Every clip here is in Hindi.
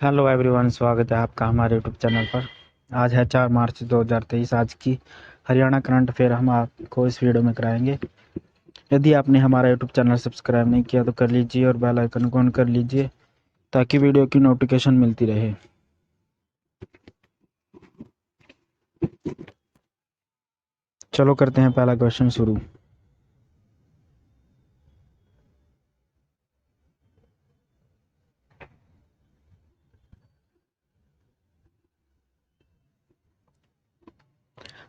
हेलो एवरीवन, स्वागत है आपका हमारे यूट्यूब चैनल पर। आज है 4 मार्च 2023। आज की हरियाणा करंट अफेयर हम आपको इस वीडियो में कराएंगे। यदि आपने हमारा यूट्यूब चैनल सब्सक्राइब नहीं किया तो कर लीजिए और बेल आइकन को ऑन कर लीजिए ताकि वीडियो की नोटिफिकेशन मिलती रहे। चलो करते हैं पहला क्वेश्चन शुरू।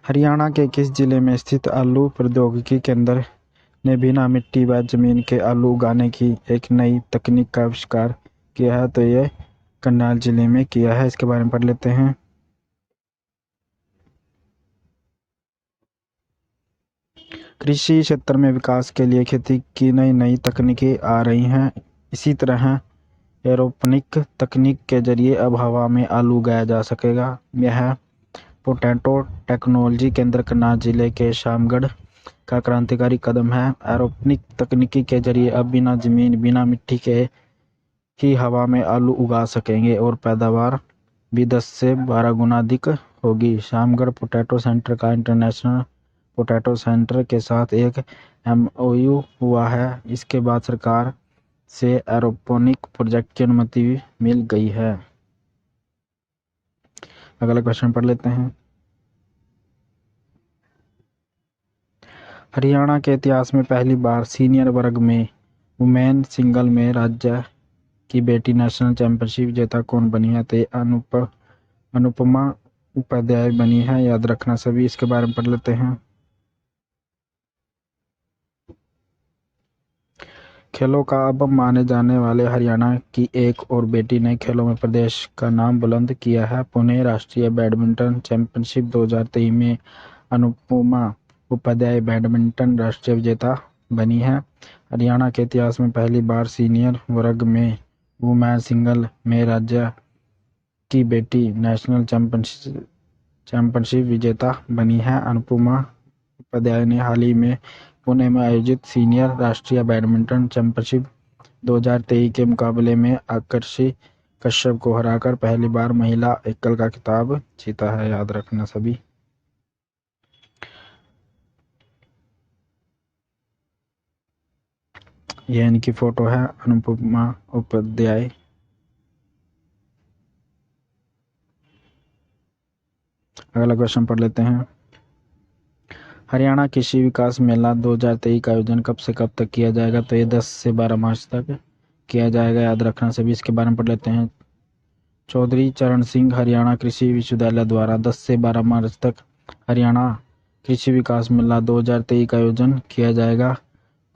हरियाणा के किस जिले में स्थित आलू प्रौद्योगिकी केंद्र ने बिना मिट्टी व जमीन के आलू उगाने की एक नई तकनीक का आविष्कार किया है? तो ये करनाल जिले में किया है। इसके बारे में पढ़ लेते हैं। कृषि क्षेत्र में विकास के लिए खेती की नई नई तकनीकें आ रही हैं। इसी तरह एरोपोनिक तकनीक के जरिए अब हवा में आलू उगाया जा सकेगा। यह पोटैटो टेक्नोलॉजी केंद्र करनाल जिले के शामगढ़ का क्रांतिकारी कदम है। एरोपोनिक तकनीकी के जरिए अब बिना जमीन बिना मिट्टी के ही हवा में आलू उगा सकेंगे और पैदावार भी 10 से 12 गुना अधिक होगी। शामगढ़ पोटैटो सेंटर का इंटरनेशनल पोटैटो सेंटर के साथ एक एमओयू हुआ है। इसके बाद सरकार से एरोपोनिक प्रोजेक्ट की अनुमति भी मिल गई है। अगला क्वेश्चन पढ़ लेते हैं। हरियाणा के इतिहास में पहली बार सीनियर वर्ग में वुमेन सिंगल में राज्य की बेटी नेशनल चैंपियनशिप विजेता कौन बनी है? तो अनुपमा उपाध्याय बनी है। याद रखना सभी। इसके बारे में पढ़ लेते हैं। खेलों का अब माने जाने वाले हरियाणा की एक और बेटी ने खेलों में प्रदेश का नाम बुलंद किया है। पुणे राष्ट्रीय बैडमिंटन चैंपियनशिप 2023 में अनुपमा उपाध्याय बैडमिंटन राष्ट्रीय विजेता बनी है। हरियाणा के इतिहास में पहली बार सीनियर वर्ग में वुमेन सिंगल में राज्य की बेटी नेशनल चैंपियनशिप विजेता बनी है। अनुपमा उपाध्याय ने हाल ही में पुणे में आयोजित सीनियर राष्ट्रीय बैडमिंटन चैंपियनशिप 2023 के मुकाबले में आकर्षि कश्यप को हराकर पहली बार महिला एकल का खिताब जीता है। याद रखना सभी। यह इनकी फोटो है, अनुपमा उपाध्याय। अगला क्वेश्चन पढ़ लेते हैं। हरियाणा कृषि विकास मेला 2023 का आयोजन कब से कब तक किया जाएगा? तो ये 10 से 12 मार्च तक किया जाएगा। याद रखना सभी। इसके बारे में पढ़ लेते हैं। चौधरी चरण सिंह हरियाणा कृषि विश्वविद्यालय द्वारा 10 से 12 मार्च तक हरियाणा कृषि विकास मेला 2023 का आयोजन किया जाएगा।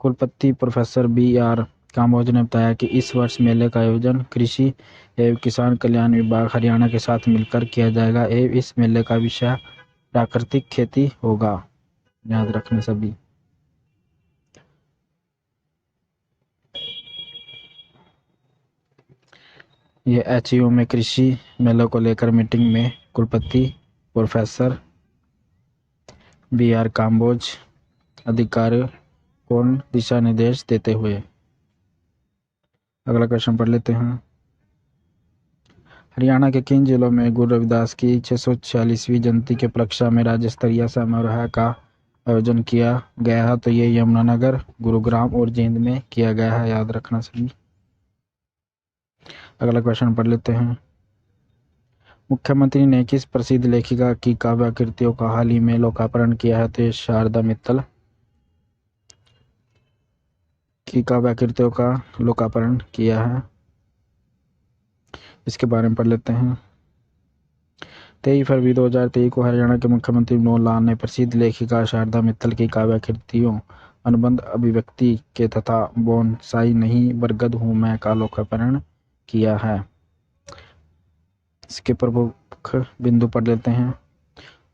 कुलपति प्रोफेसर BR काम्बोज ने बताया कि इस वर्ष मेले का आयोजन कृषि एवं किसान कल्याण विभाग हरियाणा के साथ मिलकर किया जाएगा एवं इस मेले का विषय प्राकृतिक खेती होगा। याद रखने सभी। ये HU में कृषि मेलों को लेकर मीटिंग में कुलपति प्रोफेसर BR काम्बोज अधिकारियों को दिशा निर्देश देते हुए। अगला क्वेश्चन पढ़ लेते हैं। हरियाणा के किन जिलों में गुरु रविदास की 646वीं जयंती के उपलक्ष्य में राज्य स्तरीय समारोह का आयोजन किया गया है? तो ये यमुनानगर, गुरुग्राम और जींद में किया गया है। याद रखना सभी। अगला क्वेश्चन पढ़ लेते हैं। मुख्यमंत्री ने किस प्रसिद्ध लेखिका की काव्य कृतियों का हाल ही में लोकार्पण किया है? तो शारदा मित्तल की काव्य कृतियों का लोकार्पण किया है। इसके बारे में पढ़ लेते हैं। 23 फरवरी 2023 को हरियाणा के मुख्यमंत्री मनोहर लाल ने प्रसिद्ध लेखिका शारदा मित्तल की काव्य कृतियों अनुबंध अभिव्यक्ति के तथा बोनसाई नहीं बरगद हूँ मैं का लोकार्पण किया है। इसके प्रमुख बिंदु पढ़ लेते हैं।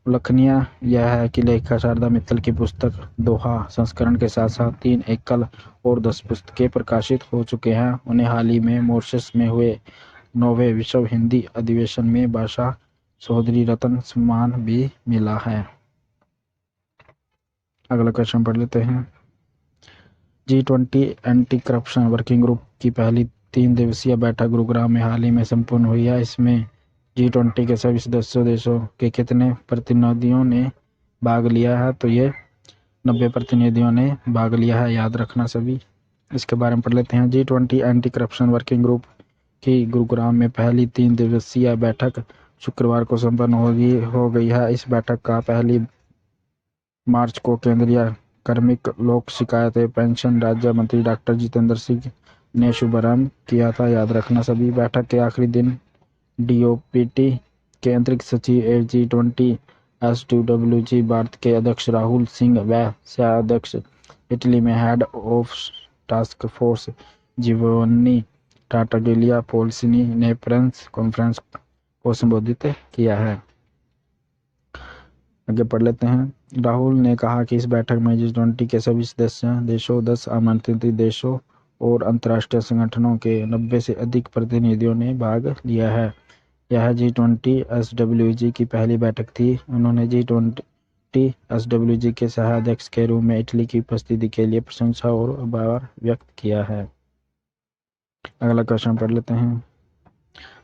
उल्लेखनीय यह है कि लेखिका शारदा मित्तल की पुस्तक दोहा संस्करण के साथ साथ 3 एकल और 10 पुस्तकें प्रकाशित हो चुके हैं। उन्हें हाल ही में मॉरिशस में हुए 9वें विश्व हिंदी अधिवेशन में भाषा चौधरी रत्न सम्मान भी मिला है। अगला क्वेश्चन पढ़ लेते हैं। G20 anti corruption working group की पहली 3 दिवसीय बैठक गुरुग्राम में हाल ही में संपन्न हुई है। इसमें G20 के सभी सदस्य देशों के कितने प्रतिनिधियों ने भाग लिया है? तो ये 90 प्रतिनिधियों ने भाग लिया है, याद रखना सभी। इसके बारे में पढ़ लेते हैं। G20 anti corruption working group की गुरुग्राम में पहली 3 दिवसीय बैठक शुक्रवार को संपन्न हो गई है। इस बैठक का 1 मार्च को केंद्रीय कार्मिक, लोक शिकायत एवं पेंशन राज्य मंत्री डॉक्टर जितेंद्र सिंह ने शुभारंभ किया था, याद रखना सभी। बैठक के आखिरी दिन DOPT के अंतरिक्ष सचिव G20 SWG भारत के अध्यक्ष राहुल सिंह व सह अध्यक्ष इटली में हेड ऑफ टास्क फोर्स जियोवान्नी टारटागलिया पोल्सिनी ने प्रेस कॉन्फ्रेंस को संबोधित किया है। आगे पढ़ लेते हैं। राहुल ने कहा कि इस बैठक में G20 के सभी सदस्य देशों, 10 आमंत्रित देशों और अंतर्राष्ट्रीय संगठनों के 90 से अधिक प्रतिनिधियों ने भाग लिया है। यह G20 SWG की पहली बैठक थी। उन्होंने G20 SWG के सह अध्यक्ष के रूप में इटली की उपस्थिति के लिए प्रशंसा और आभार व्यक्त किया है। अगला क्वेश्चन पढ़ लेते हैं।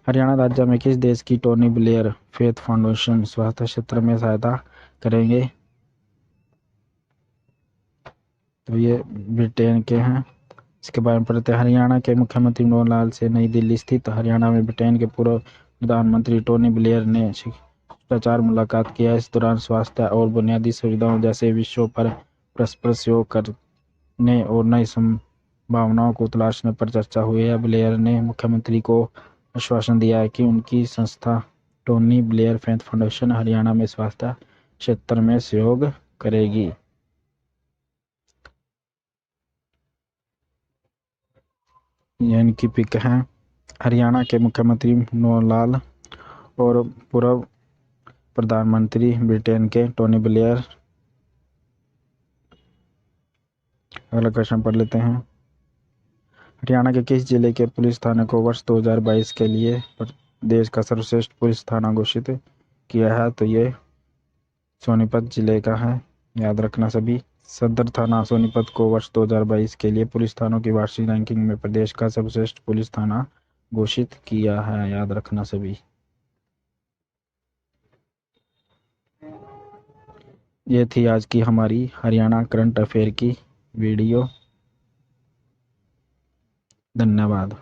हरियाणा राज्य में किस देश की टोनी ब्लेयर फेथ फाउंडेशन स्वास्थ्य क्षेत्र में सहायता करेंगे? तो ये ब्रिटेन के हैं। इसके बारे में पढ़ते हैं। हरियाणा के मुख्यमंत्री मनोहर लाल से नई दिल्ली स्थित हरियाणा में ब्रिटेन के पूर्व प्रधानमंत्री टोनी ब्लेयर ने शिष्टाचार मुलाकात किया। इस दौरान स्वास्थ्य और बुनियादी सुविधाओं जैसे विषयों पर परस्पर सहयोग करने और नई संभावनाओं को तलाशने पर चर्चा हुई है। ब्लेयर ने मुख्यमंत्री को आश्वासन दिया है कि उनकी संस्था Tony Blair faith foundation Haryana में स्वास्थ्य क्षेत्र में सहयोग करेगी। ये इनकी पिक है। हरियाणा के मुख्यमंत्री मनोहर लाल और पूर्व प्रधानमंत्री ब्रिटेन के टोनी ब्लेयर। अगला क्वेश्चन पढ़ लेते हैं। हरियाणा के किस जिले के पुलिस थाने को वर्ष 2022 के लिए देश का सर्वश्रेष्ठ पुलिस थाना घोषित किया है? तो ये सोनीपत जिले का है, याद रखना सभी। सदर थाना सोनीपत को वर्ष 2022 के लिए पुलिस थानों की वार्षिक रैंकिंग में प्रदेश का सर्वश्रेष्ठ पुलिस थाना घोषित किया है, याद रखना सभी। ये थी आज की हमारी हरियाणा करंट अफेयर की वीडियो। धन्यवाद।